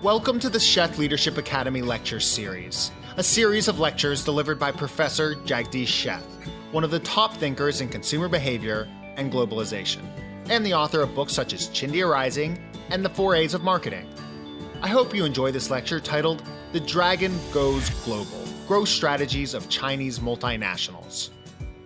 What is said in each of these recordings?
Welcome to the Sheth Leadership Academy Lecture Series, a series of lectures delivered by Professor Jagdish Sheth, one of the top thinkers in consumer behavior and globalization, and the author of books such as Chindia Rising and The 4 A's of Marketing. I hope you enjoy this lecture titled The Dragon Goes Global, Growth Strategies of Chinese Multinationals.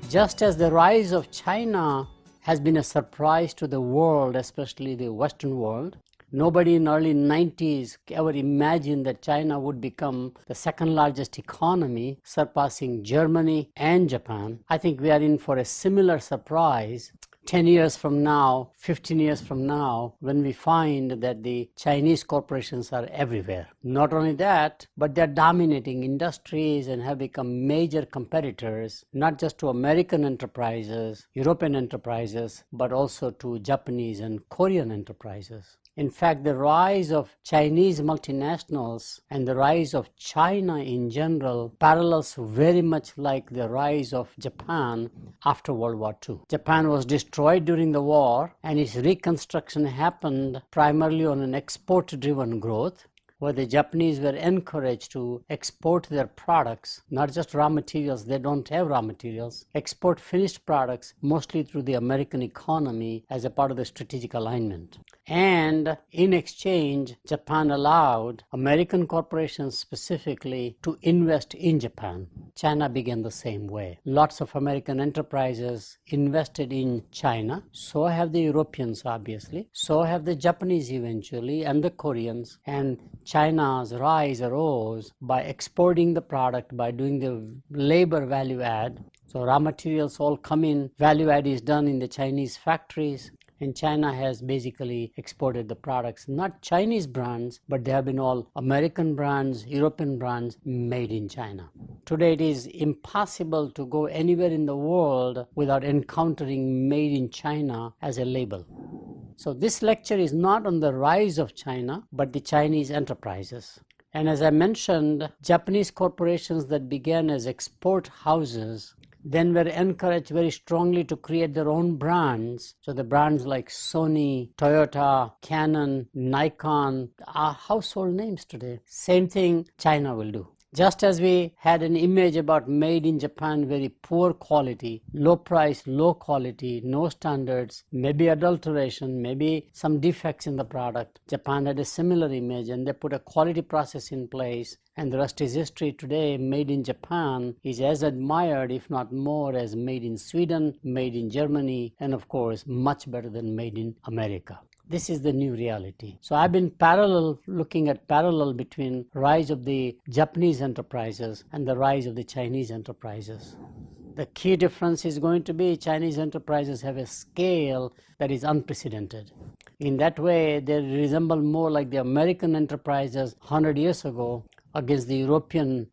Just as the rise of China has been a surprise to the world, especially the Western world, nobody in the early 90s ever imagined that China would become the second largest economy, surpassing Germany and Japan. I think we are in for a similar surprise 10 years from now, 15 years from now, when we find that the Chinese corporations are everywhere. Not only that, but they're dominating industries and have become major competitors, not just to American enterprises, European enterprises, but also to Japanese and Korean enterprises. In fact, the rise of Chinese multinationals and the rise of China in general parallels very much like the rise of Japan after World War II. Japan was destroyed during the war, and its reconstruction happened primarily on an export-driven growth, where the Japanese were encouraged to export their products, not just raw materials, they don't have raw materials, export finished products mostly through the American economy as a part of the strategic alignment. And in exchange, Japan allowed American corporations specifically to invest in Japan. China began the same way. Lots of American enterprises invested in China. So have the Europeans, obviously. So have the Japanese eventually, and the Koreans. And China's rise arose by exporting the product, by doing the labor value add. So raw materials all come in, value add is done in the Chinese factories, and China has basically exported the products, not Chinese brands, but they have been all American brands, European brands made in China. Today it is impossible to go anywhere in the world without encountering made in China as a label. So this lecture is not on the rise of China, but the Chinese enterprises. And as I mentioned, Japanese corporations that began as export houses then were encouraged very strongly to create their own brands. So the brands like Sony, Toyota, Canon, Nikon are household names today. Same thing China will do. Just as we had an image about made in Japan, very poor quality, low price, low quality, no standards, maybe adulteration, maybe some defects in the product. Japan had a similar image, and they put a quality process in place, and the rest is history. Today, made in Japan is as admired, if not more, as made in Sweden, made in Germany, and of course, much better than made in America. This is the new reality. So I've been looking at parallel between rise of the Japanese enterprises and the rise of the Chinese enterprises. The key difference is going to be Chinese enterprises have a scale that is unprecedented. In that way, they resemble more like the American enterprises 100 years ago against the European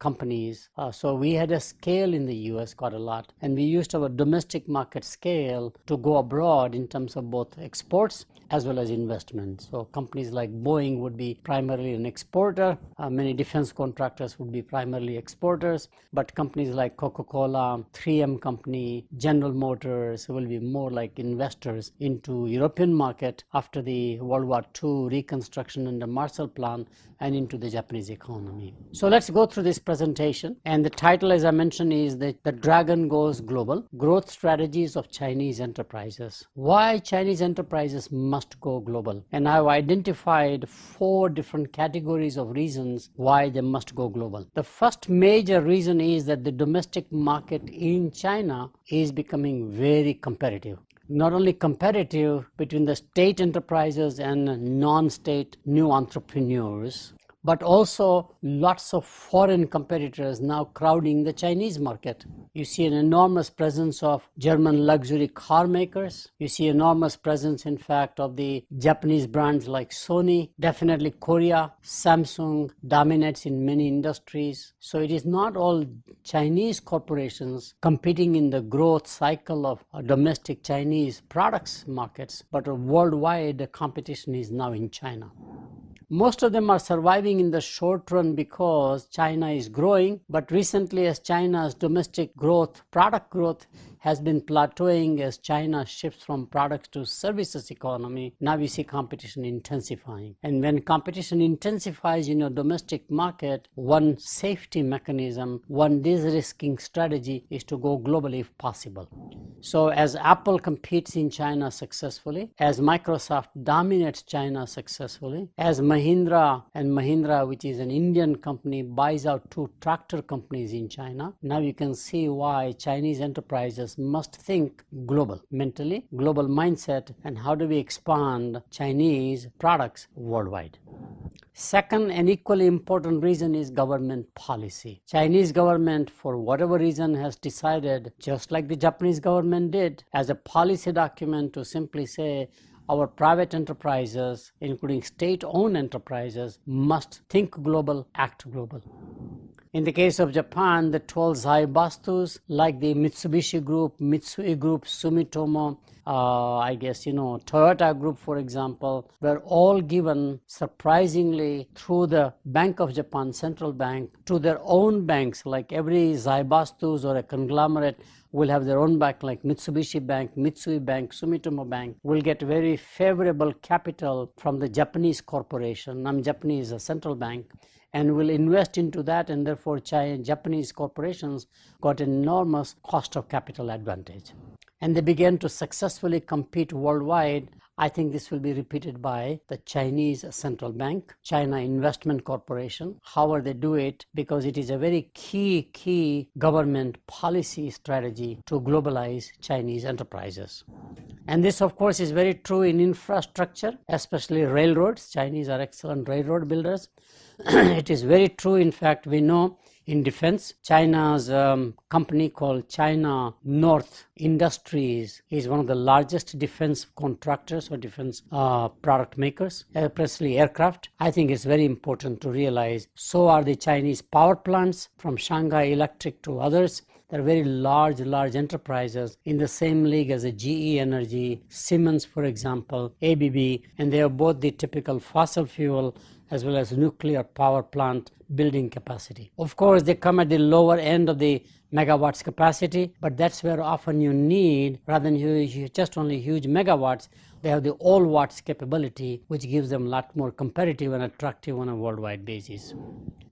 companies. So we had a scale in the US quite a lot, and we used our domestic market scale to go abroad in terms of both exports as well as investments. So companies like Boeing would be primarily an exporter, many defense contractors would be primarily exporters, but companies like Coca-Cola, 3M company, General Motors will be more like investors into European market after the World War II reconstruction and the Marshall Plan, and into the Japanese economy. So let's go through this presentation, and the title, as I mentioned, is The Dragon Goes Global, Growth Strategies of Chinese Enterprises. Why Chinese enterprises must go global? And I've identified 4 different categories of reasons why they must go global. The first major reason is that the domestic market in China is becoming very competitive. Not only competitive between the state enterprises and non-state new entrepreneurs, but also lots of foreign competitors now crowding the Chinese market. You see an enormous presence of German luxury car makers. You see enormous presence, in fact, of the Japanese brands like Sony. Definitely Korea, Samsung dominates in many industries. So it is not all Chinese corporations competing in the growth cycle of domestic Chinese products markets, but worldwide the competition is now in China. Most of them are surviving in the short run because China is growing, but recently as China's domestic growth, product growth has been plateauing as China shifts from products to services economy. Now we see competition intensifying. And when competition intensifies in your domestic market, one safety mechanism, one de-risking strategy is to go globally if possible. So as Apple competes in China successfully, as Microsoft dominates China successfully, as Mahindra, which is an Indian company, buys out 2 tractor companies in China, now you can see why Chinese enterprises must think global, mentally, global mindset, and how do we expand Chinese products worldwide. Second and equally important reason is government policy. Chinese government, for whatever reason, has decided, just like the Japanese government did, as a policy document to simply say our private enterprises, including state-owned enterprises, must think global, act global. In the case of Japan, the 12 Zaibastus, like the Mitsubishi Group, Mitsui Group, Sumitomo, Toyota Group, for example, were all given surprisingly through the Bank of Japan, central bank, to their own banks. Like every Zaibastus or a conglomerate will have their own bank, like Mitsubishi Bank, Mitsui Bank, Sumitomo Bank, will get very favorable capital from the Japanese corporation. Japanese central bank, and will invest into that, and therefore Japanese corporations got enormous cost of capital advantage. And they began to successfully compete worldwide. I think this will be repeated by the Chinese central bank, China Investment Corporation. However they do it, because it is a very key government policy strategy to globalize Chinese enterprises. And this, of course, is very true in infrastructure, especially railroads. Chinese are excellent railroad builders. It is very true, in fact, we know in defense, China's company called China North Industries is one of the largest defense contractors or defense product makers, especially aircraft. I think it's very important to realize so are the Chinese power plants from Shanghai Electric to others. They're very large enterprises in the same league as a GE Energy, Siemens, for example, ABB, and they are both the typical fossil fuel as well as nuclear power plant building capacity. Of course, they come at the lower end of the megawatts capacity, but that's where often you need, rather than just only huge megawatts, they have the all watts capability, which gives them a lot more competitive and attractive on a worldwide basis.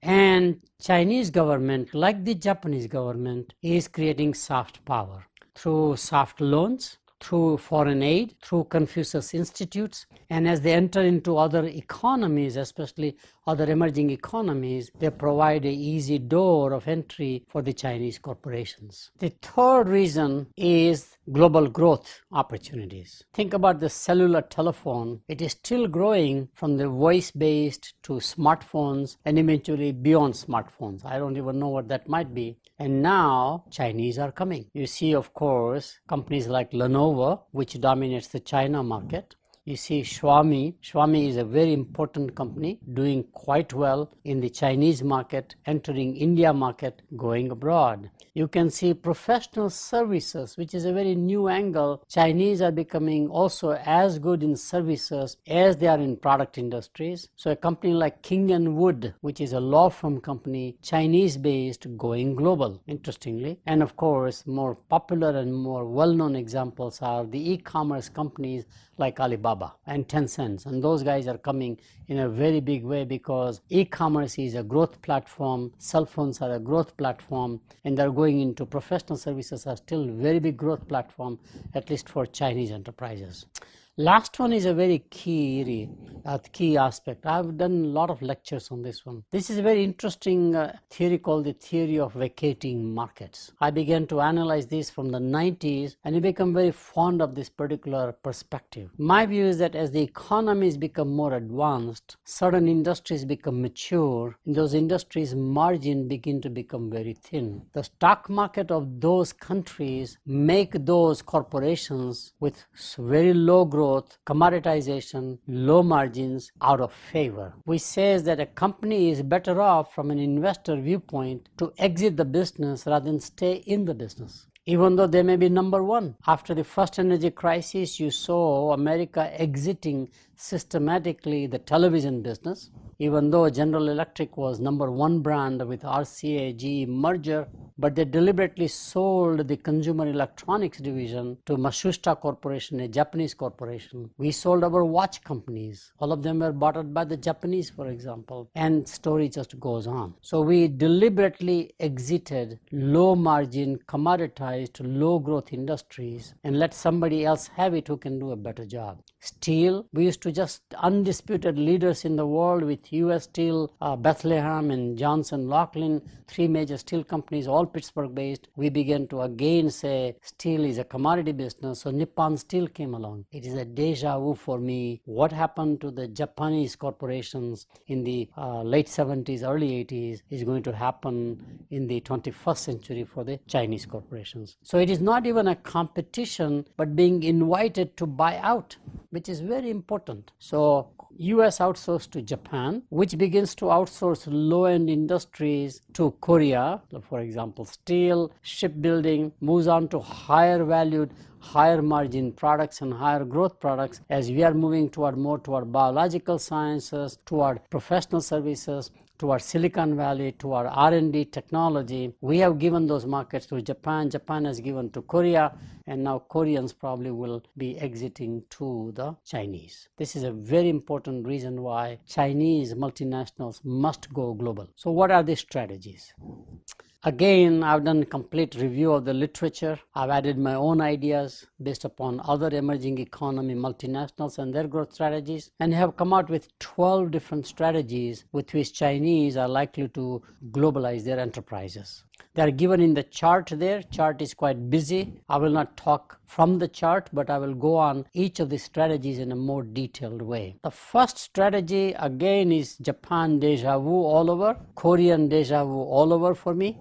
And Chinese government, like the Japanese government, is creating soft power through soft loans, through foreign aid, through Confucius Institutes, and as they enter into other economies, especially other emerging economies, they provide an easy door of entry for the Chinese corporations. The third reason is global growth opportunities. Think about the cellular telephone. It is still growing from the voice-based to smartphones and eventually beyond smartphones. I don't even know what that might be. And now Chinese are coming. You see, of course, companies like Lenovo, which dominates the China market. You see Xiaomi. Xiaomi is a very important company, doing quite well in the Chinese market, entering India market, going abroad. You can see professional services, which is a very new angle. Chinese are becoming also as good in services as they are in product industries. So a company like King & Wood, which is a law firm company, Chinese-based, going global, interestingly. And of course, more popular and more well-known examples are the e-commerce companies like Alibaba and Tencent, and those guys are coming in a very big way because e-commerce is a growth platform, cell phones are a growth platform, and they're going into professional services are still very big growth platform, at least for Chinese enterprises. Last one is a very key aspect. I've done a lot of lectures on this one. This is a very interesting theory called the theory of vacating markets. I began to analyze this from the 90s and I become very fond of this particular perspective. My view is that as the economies become more advanced, certain industries become mature, and those industries' margin begin to become very thin. The stock market of those countries make those corporations with very low growth, commoditization, low margins out of favor, which says that a company is better off from an investor viewpoint to exit the business rather than stay in the business, even though they may be number one. After the first energy crisis, you saw America exiting systematically the television business. Even though General Electric was number one brand with RCA GE merger, but they deliberately sold the consumer electronics division to Matsushita Corporation, a Japanese corporation. We sold our watch companies. All of them were bought out by the Japanese, for example, and story just goes on. So we deliberately exited low margin, commoditized, low growth industries and let somebody else have it who can do a better job. Steel, we used to just undisputed leaders in the world with US Steel, Bethlehem and Johnson Laughlin, 3 major steel companies, all Pittsburgh based. We began to again say steel is a commodity business, so Nippon Steel came along. It is a deja vu for me. What happened to the Japanese corporations in the late 70s, early 80s is going to happen in the 21st century for the Chinese corporations. So it is not even a competition, but being invited to buy out, which is very important. So US outsourced to Japan, which begins to outsource low-end industries to Korea. So for example, steel, shipbuilding, moves on to higher valued, higher margin products and higher growth products as we are moving more toward biological sciences, toward professional services, toward Silicon Valley, toward R&D technology. We have given those markets to Japan. Japan has given to Korea, and now Koreans probably will be exiting to the Chinese. This is a very important reason why Chinese multinationals must go global. So what are the strategies? Again, I've done a complete review of the literature. I've added my own ideas based upon other emerging economy multinationals and their growth strategies, and have come out with 12 different strategies with which Chinese are likely to globalize their enterprises. They are given in the chart there. Chart is quite busy. I will not talk from the chart, but I will go on each of the strategies in a more detailed way. The first strategy again is Japan deja vu all over, Korean deja vu all over for me.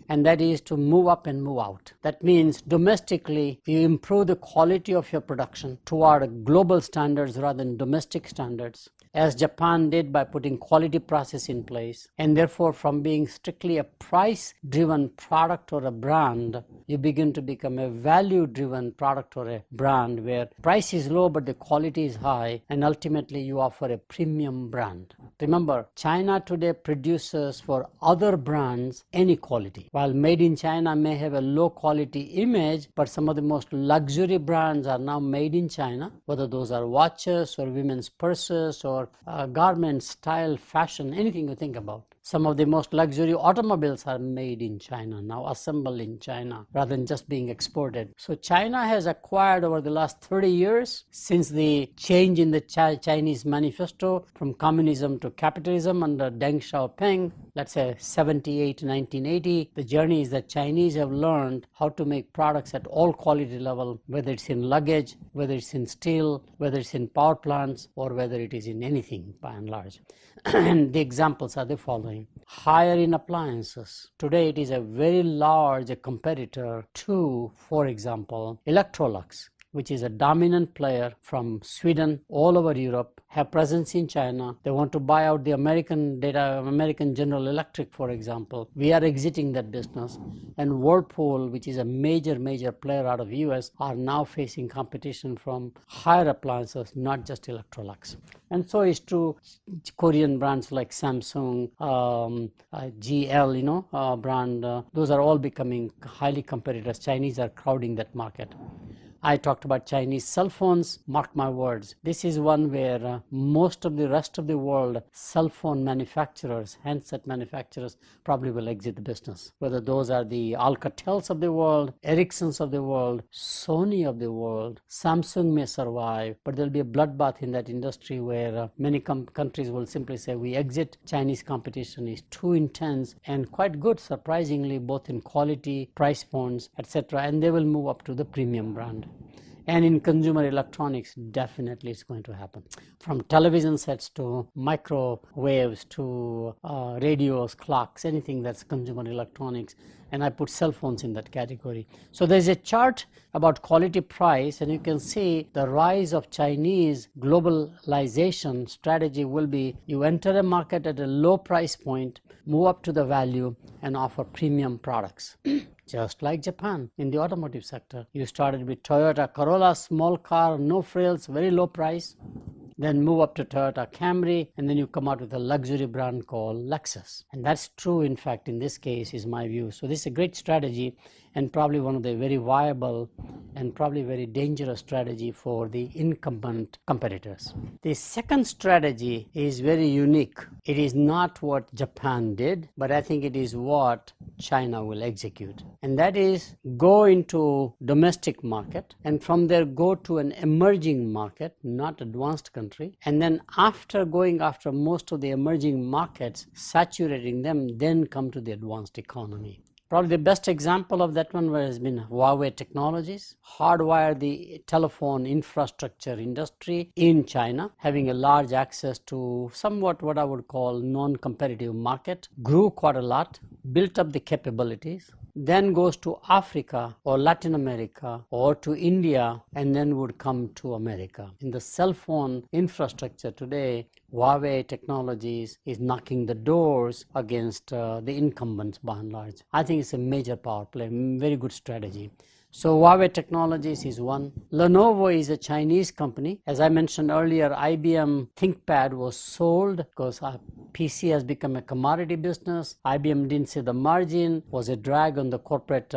And that is to move up and move out. That means domestically, you improve the quality of your production toward global standards rather than domestic standards, as Japan did by putting quality process in place. And therefore, from being strictly a price-driven product or a brand, you begin to become a value-driven product or a brand where price is low but the quality is high, and ultimately you offer a premium brand. Remember, China today produces for other brands any quality. While made in China may have a low quality image, but some of the most luxury brands are now made in China, whether those are watches or women's purses or garments, style, fashion, anything you think about. Some of the most luxury automobiles are made in China now, assembled in China, rather than just being exported. So China has acquired over the last 30 years, since the change in the Chinese manifesto from communism to capitalism under Deng Xiaoping, let's say 78, 1980, the journey is that Chinese have learned how to make products at all quality level, whether it's in luggage, whether it's in steel, whether it's in power plants, or whether it is in anything by and large. And the examples are the following. Higher in appliances. Today it is a very large competitor to, for example, Electrolux, which is a dominant player from Sweden all over Europe, have presence in China. They want to buy out the American General Electric, for example. We are exiting that business. And Whirlpool, which is a major player out of US, are now facing competition from higher appliances, not just Electrolux. And so is true Korean brands like Samsung, GL, brand. Those are all becoming highly competitive. Chinese are crowding that market. I talked about Chinese cell phones. Mark my words, this is one where most of the rest of the world cell phone manufacturers, handset manufacturers, probably will exit the business. Whether those are the Alcatels of the world, Ericssons of the world, Sony of the world, Samsung may survive, but there'll be a bloodbath in that industry where many countries will simply say, we exit. Chinese competition is too intense and quite good, surprisingly, both in quality, price points, etc. And they will move up to the premium brand. And in consumer electronics, definitely it's going to happen. From television sets to microwaves to radios, clocks, anything that's consumer electronics. And I put cell phones in that category. So there's a chart about quality price, and you can see the rise of Chinese globalization strategy will be you enter a market at a low price point, move up to the value, and offer premium products. Just like Japan in the automotive sector. You started with Toyota Corolla, small car, no frills, very low price. then move up to Toyota Camry, and then you come out with a luxury brand called Lexus. And that's true, in fact, in this case, is my view. So this is a great strategy, and probably one of the very viable and probably very dangerous strategy for the incumbent competitors. The second strategy is very unique. It is not what Japan did, but I think it is what China will execute. And that is go into domestic market, and from there go to an emerging market, not advanced country. And then after going after most of the emerging markets, saturating them, then come to the advanced economy. Probably the best example of that one has been Huawei Technologies, hardwire the telephone infrastructure industry in China, having a large access to somewhat what I would call non-competitive market, grew quite a lot, built up the capabilities, then goes to Africa or Latin America or to India, and then would come to America. In the cell phone infrastructure today, Huawei Technologies is knocking the doors against the incumbents by and large. I think it's a major power play, very good strategy. So Huawei Technologies is one. Lenovo is a Chinese company. As I mentioned earlier, IBM ThinkPad was sold because PC has become a commodity business. IBM didn't see the margin, was a drag on the corporate,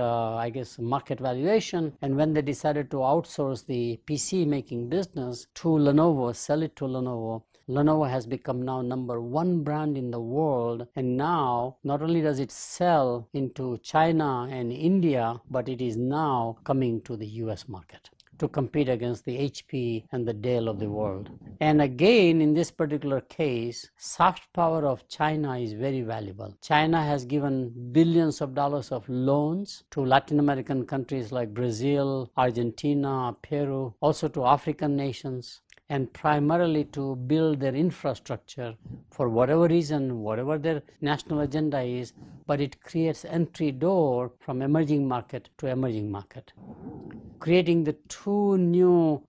market valuation. And when they decided to outsource the PC making business to Lenovo, sell it to Lenovo, Lenovo has become now number one brand in the world, and now not only does it sell into China and India, but it is now coming to the US market to compete against the HP and the Dell of the world. And again, in this particular case, soft power of China is very valuable. China has given billions of dollars of loans to Latin American countries like Brazil, Argentina, Peru, also to African nations, and primarily to build their infrastructure for whatever reason, whatever their national agenda is, but it creates entry door from emerging market to emerging market. Creating the two new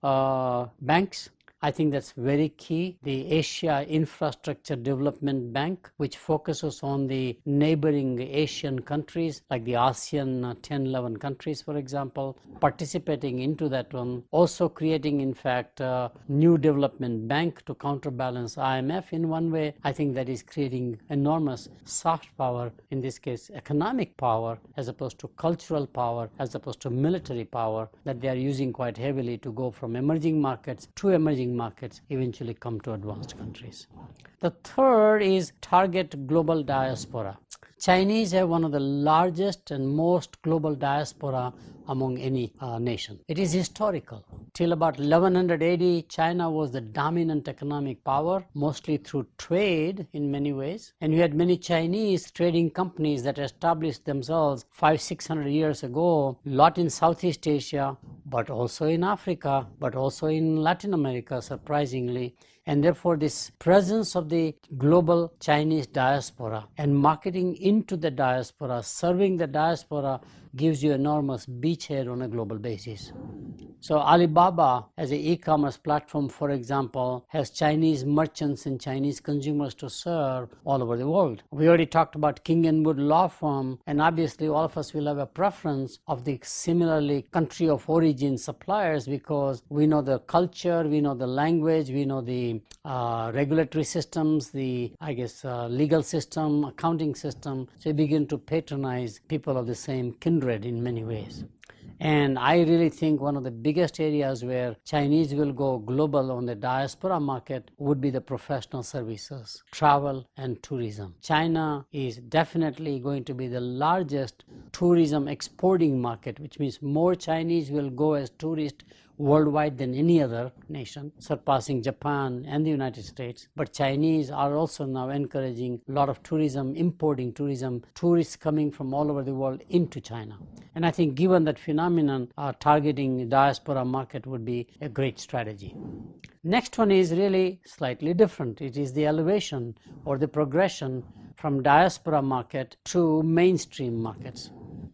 banks, I think that's very key. The Asia Infrastructure Development Bank, which focuses on the neighboring Asian countries, like the ASEAN 10, 11 countries, for example, participating into that one. Also creating, in fact, a new development bank to counterbalance IMF in one way. I think that is creating enormous soft power, in this case, economic power, as opposed to cultural power, as opposed to military power, that they are using quite heavily to go from emerging markets to emerging markets, eventually come to advanced countries. The third is target global diaspora. Chinese have one of the largest and most global diaspora among any nation. It is historical. Till about 1100 AD, China was the dominant economic power, mostly through trade in many ways. And you had many Chinese trading companies that established themselves 500-600 years ago, a lot in Southeast Asia, but also in Africa, but also in Latin America, surprisingly. And therefore, this presence of the global Chinese diaspora and marketing into the diaspora, serving the diaspora, gives you enormous beachhead on a global basis. So Alibaba, as an e-commerce platform, for example, has Chinese merchants and Chinese consumers to serve all over the world. We already talked about King & Wood law firm, and obviously all of us will have a preference of the similarly country of origin suppliers, because we know the culture, we know the language, we know the regulatory systems, the legal system, accounting system. So you begin to patronize people of the same kindred in many ways. And I really think one of the biggest areas where Chinese will go global on the diaspora market would be the professional services, travel and tourism. China is definitely going to be the largest tourism exporting market, which means more Chinese will go as tourists worldwide than any other nation, surpassing Japan and the United States. But Chinese are also now encouraging a lot of tourism, importing tourism, tourists coming from all over the world into China. And I think given that phenomenon, targeting diaspora market would be a great strategy. Next one is really slightly different. It is the elevation or the progression from diaspora market to mainstream markets.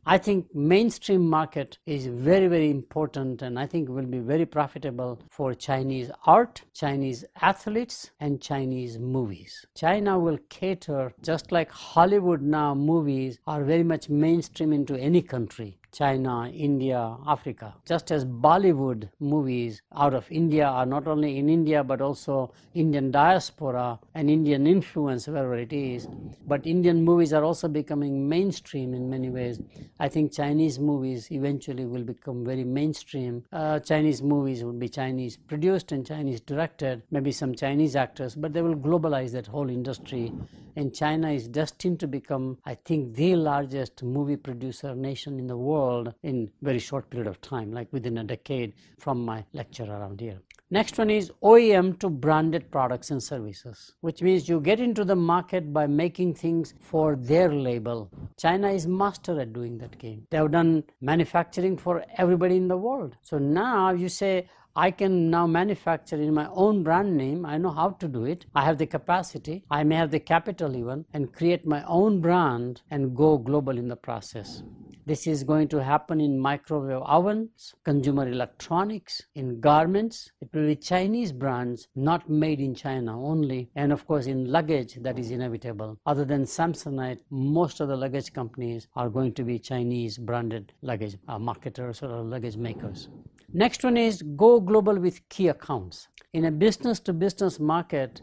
I think mainstream market is very, very important, and I think will be very profitable for Chinese art, Chinese athletes, and Chinese movies. China will cater, just like Hollywood now movies are very much mainstream into any country. China, India, Africa. Just as Bollywood movies out of India are not only in India but also Indian diaspora and Indian influence wherever it is, but Indian movies are also becoming mainstream in many ways. I think Chinese movies eventually will become very mainstream. Chinese movies will be Chinese produced and Chinese directed, maybe some Chinese actors, but they will globalize that whole industry. And China is destined to become, I think, the largest movie producer nation in the world in very short period of time, like within a decade from my lecture around here. Next one is OEM to branded products and services, which means you get into the market by making things for their label. China is master at doing that game. They have done manufacturing for everybody in the world. So now you say, I can now manufacture in my own brand name. I know how to do it. I have the capacity. I may have the capital even, and create my own brand and go global in the process. This is going to happen in microwave ovens, consumer electronics, in garments. It will be Chinese brands, not made in China only. And of course, in luggage, that is inevitable. Other than Samsonite, most of the luggage companies are going to be Chinese branded luggage marketers or luggage makers. Next one is go global with key accounts. In a business-to-business market,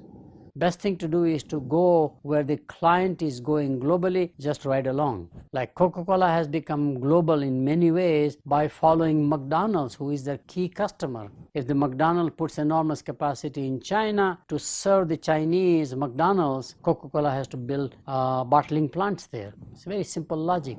best thing to do is to go where the client is going globally, just ride along. Like Coca-Cola has become global in many ways by following McDonald's, who is their key customer. If the McDonald's puts enormous capacity in China to serve the Chinese McDonald's, Coca-Cola has to build bottling plants there. It's very simple logic.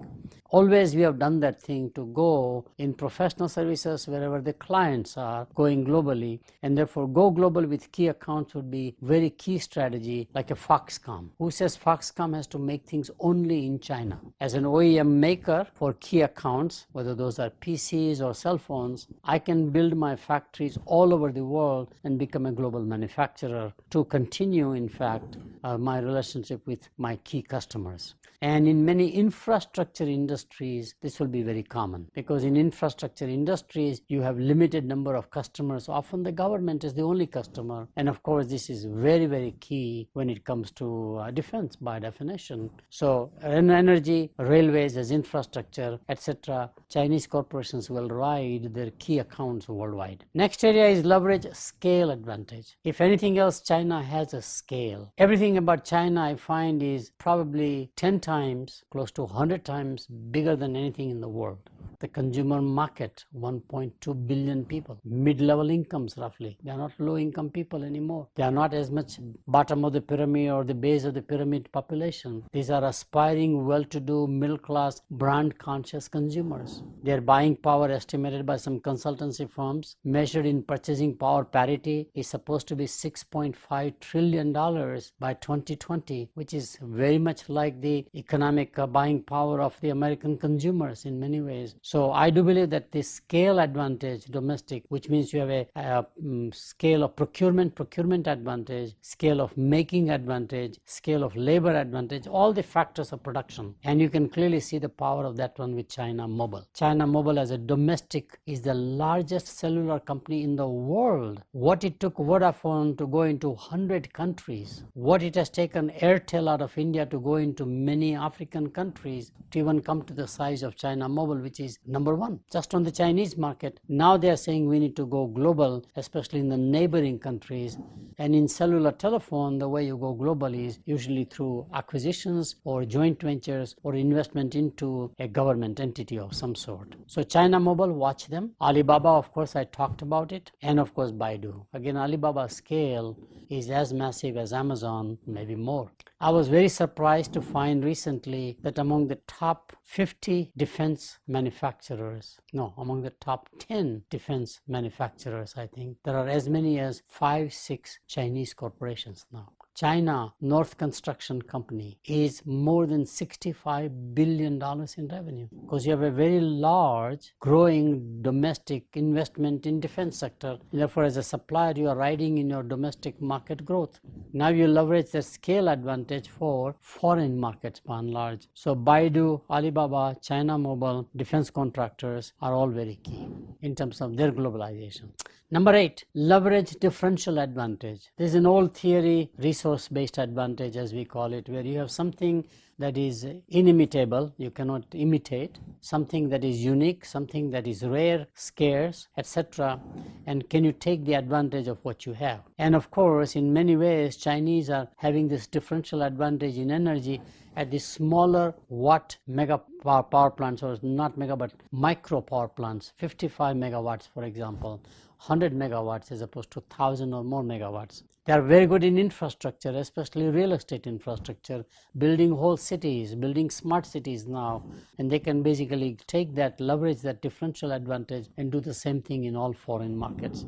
Always we have done that thing to go in professional services wherever the clients are going globally, and therefore go global with key accounts would be very key strategy, like a Foxconn. Who says Foxconn has to make things only in China? As an OEM maker for key accounts, whether those are PCs or cell phones, I can build my factories all over the world and become a global manufacturer to continue, in fact, my relationship with my key customers. And in many infrastructure industries, this will be very common, because in infrastructure industries, you have limited number of customers. Often the government is the only customer. And of course, this is very, very key when it comes to defense by definition. So in energy, railways as infrastructure, etc., Chinese corporations will ride their key accounts worldwide. Next area is leverage scale advantage. If anything else, China has a scale. Everything about China, I find, is probably 10 times, close to 100 times bigger than anything in the world. The consumer market, 1.2 billion people, mid-level incomes roughly. They are not low-income people anymore. They are not as much bottom of the pyramid or the base of the pyramid population. These are aspiring, well-to-do, middle-class, brand-conscious consumers. Their buying power, estimated by some consultancy firms, measured in purchasing power parity, is supposed to be $6.5 trillion by 2020, which is very much like the economic buying power of the American consumers in many ways. So I do believe that this scale advantage, domestic, which means you have a scale of procurement advantage, scale of making advantage, scale of labor advantage, all the factors of production. And you can clearly see the power of that one with China Mobile. China Mobile as a domestic is the largest cellular company in the world. What it took Vodafone to go into 100 countries, what it has taken Airtel out of India to go into many African countries to even come to the size of China Mobile, which is number one just on the Chinese market. Now they are saying we need to go global, especially in the neighboring countries. And in cellular telephone, the way you go global is usually through acquisitions or joint ventures or investment into a government entity of some sort. So China Mobile, watch them. Alibaba, of course, I talked about it. And of course, Baidu. Again, Alibaba's scale is as massive as Amazon, maybe more. I was very surprised to find recently that among the top 50 defense manufacturers, among the top 10 defense manufacturers, I think, there are as many as 5-6 Chinese corporations now. China North Construction Company is more than $65 billion in revenue, because you have a very large growing domestic investment in defense sector. Therefore, as a supplier, you are riding in your domestic market growth. Now you leverage the scale advantage for foreign markets by and large. So Baidu, Alibaba, China Mobile, defense contractors are all very key in terms of their globalization. Number 8, leverage differential advantage. This is an old theory, resource-based advantage as we call it, where you have something that is inimitable, you cannot imitate, something that is unique, something that is rare, scarce, etc. And can you take the advantage of what you have? And of course, in many ways, Chinese are having this differential advantage in energy at the smaller watt mega power plants, or not mega but micro power plants, 55 megawatts for example, 100 megawatts as opposed to 1000 or more megawatts. They are very good in infrastructure, especially real estate infrastructure, building whole cities, building smart cities now, and they can basically take that, leverage that differential advantage and do the same thing in all foreign markets.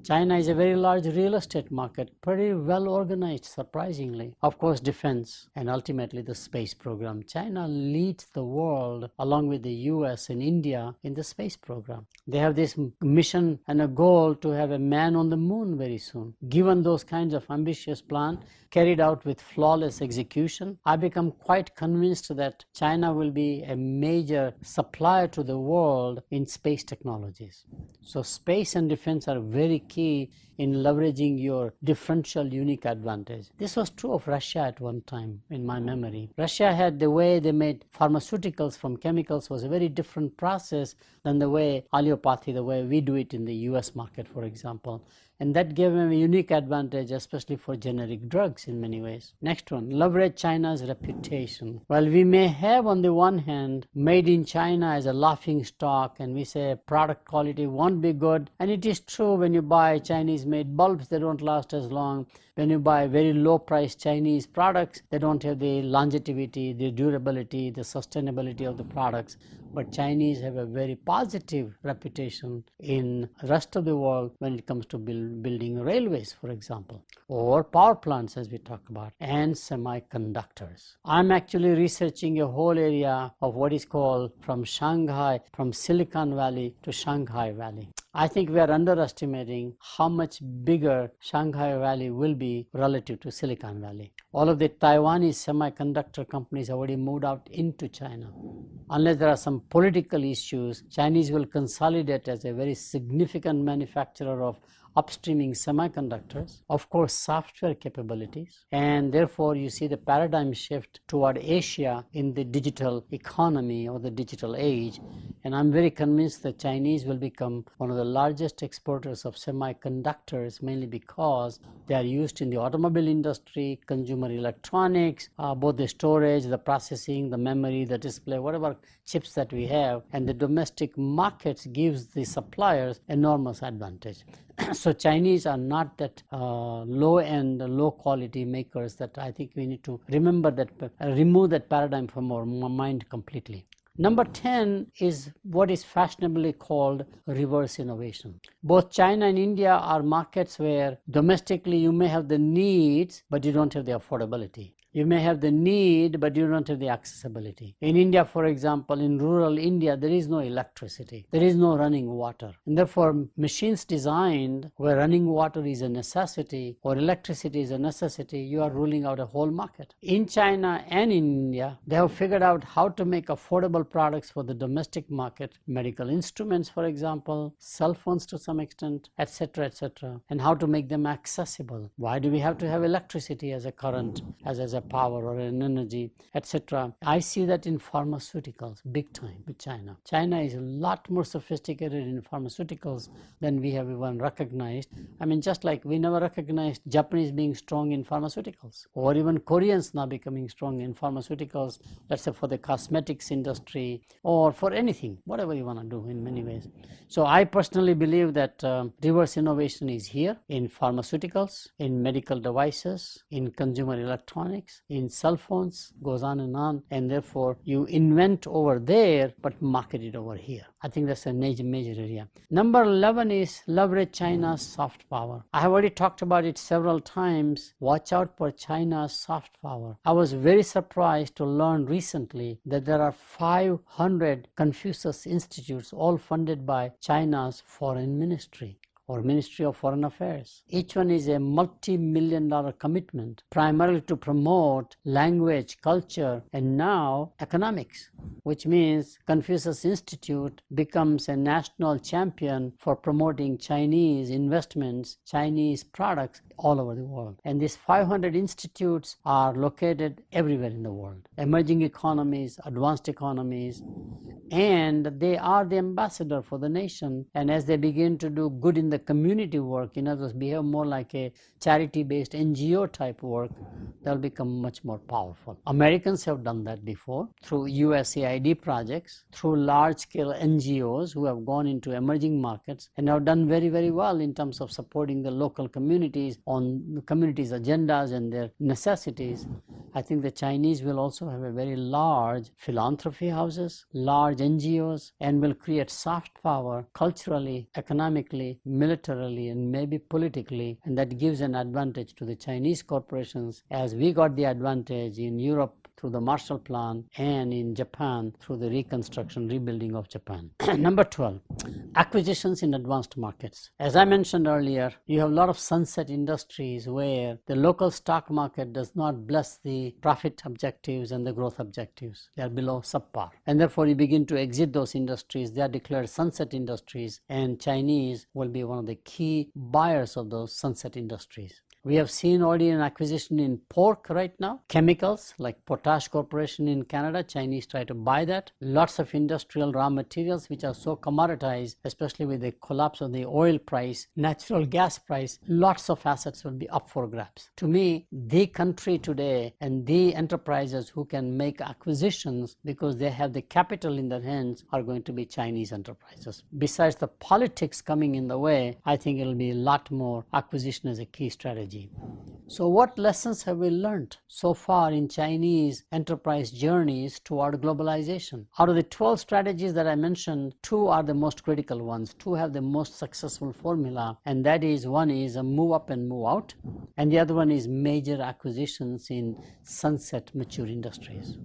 China is a very large real estate market, pretty well organized, surprisingly. Of course, defense and ultimately the space program. China leads the world along with the US and India in the space program. They have this mission and a goal to have a man on the moon very soon. Given those kinds of ambitious plans carried out with flawless execution, I become quite convinced that China will be a major supplier to the world in space technologies. So space and defense are very key in leveraging your differential unique advantage. This was true of Russia at one time in my memory. Russia had the way they made pharmaceuticals from chemicals was a very different process than the way allopathy, the way we do it in the US market, for example. And that gave them a unique advantage, especially for generic drugs in many ways. Next one, leverage China's reputation. Well, we may have on the one hand made in China as a laughing stock, and we say product quality won't be good. And it is true, when you buy Chinese made bulbs, they don't last as long. When you buy very low priced Chinese products, they don't have the longevity, the durability, the sustainability of the products. But Chinese have a very positive reputation in the rest of the world when it comes to building railways, for example, or power plants as we talk about, and semiconductors. I'm actually researching a whole area of what is called from Silicon Valley to Shanghai Valley. I think we are underestimating how much bigger Shanghai Valley will be relative to Silicon Valley. All of the Taiwanese semiconductor companies have already moved out into China. Unless there are some political issues, Chinese will consolidate as a very significant manufacturer of upstreaming semiconductors, of course software capabilities, and therefore you see the paradigm shift toward Asia in the digital economy or the digital age. And I'm very convinced that Chinese will become one of the largest exporters of semiconductors, mainly because they are used in the automobile industry, consumer electronics, both the storage, the processing, the memory, the display, whatever chips that we have, and the domestic markets gives the suppliers enormous advantage. So Chinese are not that low-end, low-quality makers that I think we need to remember that, remove that paradigm from our mind completely. Number 10 is what is fashionably called reverse innovation. Both China and India are markets where domestically you may have the needs, but you don't have the affordability. You may have the need, but you don't have the accessibility. In India, for example, in rural India, there is no electricity. There is no running water. And therefore, machines designed where running water is a necessity or electricity is a necessity, you are ruling out a whole market. In China and in India, they have figured out how to make affordable products for the domestic market, medical instruments, for example, cell phones to some extent, etc., and how to make them accessible. Why do we have to have electricity as a current, as a power or an energy, etc.? I see that in pharmaceuticals big time with China. China is a lot more sophisticated in pharmaceuticals than we have even recognized. I mean, just like we never recognized Japanese being strong in pharmaceuticals, or even Koreans now becoming strong in pharmaceuticals, let's say for the cosmetics industry or for anything, whatever you want to do in many ways. So I personally believe that reverse innovation is here in pharmaceuticals, in medical devices, in consumer electronics, in cell phones, goes on, and therefore you invent over there but market it over here. I think that's a major area. Number 11 is leverage China's soft power. I have already talked about it several times. Watch out for China's soft power. I was very surprised to learn recently that there are 500 Confucius Institutes, all funded by China's foreign ministry. or Ministry of Foreign Affairs. Each one is a multi-million-dollar commitment, primarily to promote language, culture, and now economics, which means Confucius Institute becomes a national champion for promoting Chinese investments, Chinese products all over the world. And these 500 institutes are located everywhere in the world, emerging economies, advanced economies, and they are the ambassador for the nation. And as they begin to do good in the community work, in other words, behave more like a charity-based NGO type work, they'll become much more powerful. Americans have done that before through USAID projects, through large-scale NGOs who have gone into emerging markets and have done very, very well in terms of supporting the local communities on the communities' agendas and their necessities. I think the Chinese will also have a very large philanthropy houses, large NGOs, and will create soft power culturally, economically, militarily, and maybe politically, and that gives an advantage to the Chinese corporations, as we got the advantage in Europe through the Marshall Plan and in Japan through the reconstruction, rebuilding of Japan. Number 12, acquisitions in advanced markets. As I mentioned earlier, you have a lot of sunset industries where the local stock market does not bless the profit objectives and the growth objectives. They are below subpar. And therefore you begin to exit those industries. They are declared sunset industries, and Chinese will be one of the key buyers of those sunset industries. We have seen already an acquisition in pork right now. Chemicals like Potash Corporation in Canada, Chinese try to buy that. Lots of industrial raw materials which are so commoditized, especially with the collapse of the oil price, natural gas price, lots of assets will be up for grabs. To me, the country today and the enterprises who can make acquisitions because they have the capital in their hands are going to be Chinese enterprises. Besides the politics coming in the way, I think it will be a lot more acquisition as a key strategy. So what lessons have we learned so far in Chinese enterprise journeys toward globalization? Out of the 12 strategies that I mentioned, 2 are the most critical ones. 2 have the most successful formula, and that is, one is a move up and move out, and the other one is major acquisitions in sunset mature industries.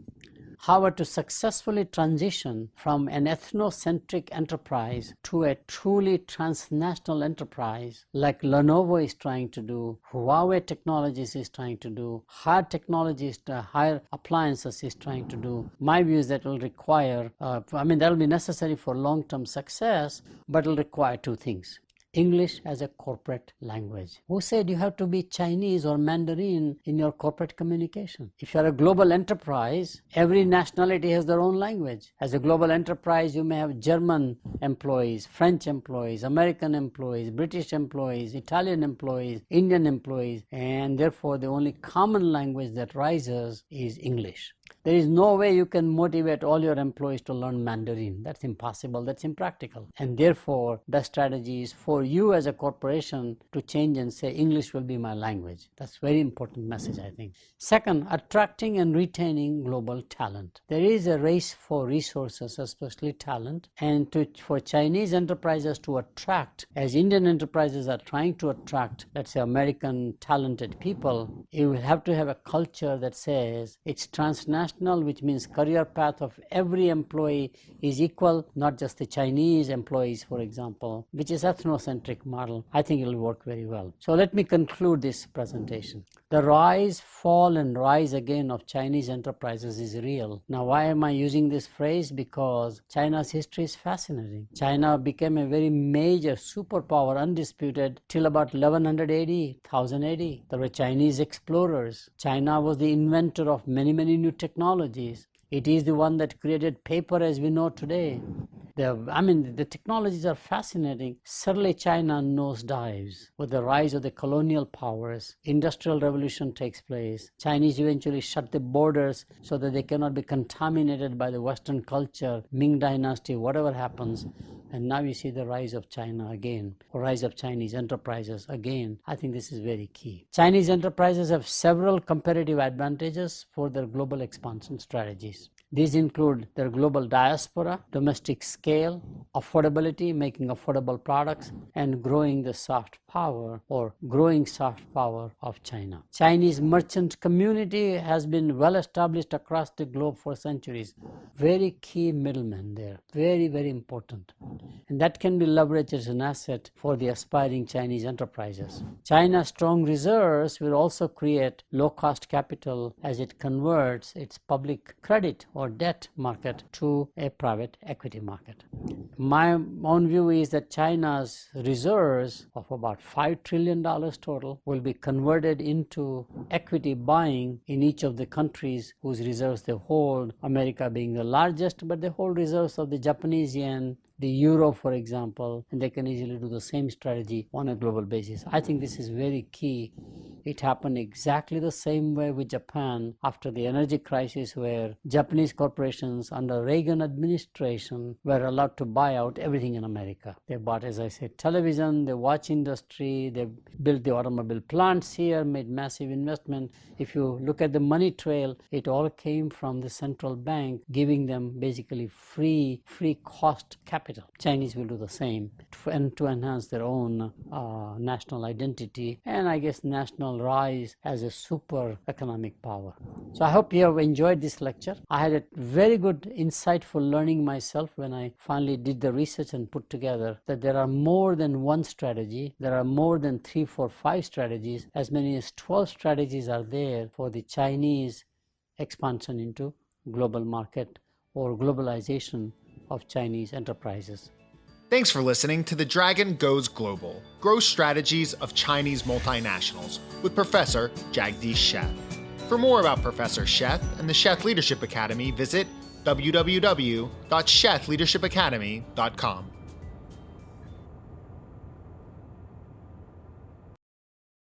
However, to successfully transition from an ethnocentric enterprise to a truly transnational enterprise like Lenovo is trying to do, Huawei Technologies is trying to do, Higher Technologies, Higher Appliances is trying to do, my view is that will require, that will be necessary for long-term success, but it will require 2 things. English as a corporate language. Who said you have to be Chinese or Mandarin in your corporate communication? If you are a global enterprise, every nationality has their own language. As a global enterprise, you may have German employees, French employees, American employees, British employees, Italian employees, Indian employees, and therefore the only common language that rises is English. There is no way you can motivate all your employees to learn Mandarin. That's impossible. That's impractical. And therefore, the strategy is for you as a corporation to change and say, English will be my language. That's a very important message, I think. Second, attracting and retaining global talent. There is a race for resources, especially talent. And for Chinese enterprises to attract, as Indian enterprises are trying to attract, let's say, American talented people, you will have to have a culture that says it's transnational, which means career path of every employee is equal, not just the Chinese employees, for example, which is ethnocentric model. I think it will work very well. So let me conclude this presentation. The rise, fall, and rise again of Chinese enterprises is real. Now, why am I using this phrase? Because China's history is fascinating. China became a very major superpower, undisputed, till about 1100 AD, 1000 AD. There were Chinese explorers. China was the inventor of many, many new technologies. It is the one that created paper as we know today. The technologies are fascinating. Certainly China nosedives with the rise of the colonial powers. Industrial revolution takes place. Chinese eventually shut the borders so that they cannot be contaminated by the Western culture, Ming Dynasty, whatever happens. And now you see the rise of China again, or rise of Chinese enterprises again. I think this is very key. Chinese enterprises have several competitive advantages for their global expansion strategies. These include their global diaspora, domestic scale, affordability, making affordable products, and growing the soft power or growing soft power of China. Chinese merchant community has been well established across the globe for centuries. Very key middlemen there, very, very important. And that can be leveraged as an asset for the aspiring Chinese enterprises. China's strong reserves will also create low-cost capital as it converts its public credit or debt market to a private equity market. My own view is that China's reserves of about $5 trillion total will be converted into equity buying in each of the countries whose reserves they hold, America being the largest, but they hold reserves of the Japanese yen, the euro, for example, and they can easily do the same strategy on a global basis. I think this is very key. It happened exactly the same way with Japan after the energy crisis, where Japanese corporations under Reagan administration were allowed to buy out everything in America. They bought, as I said, television, the watch industry, they built the automobile plants here, made massive investment. If you look at the money trail, it all came from the central bank giving them basically free cost capital. Chinese will do the same and to enhance their own national identity and I guess national rise as a super economic power. So I hope you have enjoyed this lecture. I had a very good insightful learning myself when I finally did the research and put together that there are more than one strategy. There are more than 3, 4, 5 strategies. As many as 12 strategies are there for the Chinese expansion into global market or globalization of Chinese enterprises. Thanks for listening to The Dragon Goes Global, Growth Strategies of Chinese Multinationals with Professor Jagdish Sheth. For more about Professor Sheth and the Sheth Leadership Academy, visit www.shethleadershipacademy.com.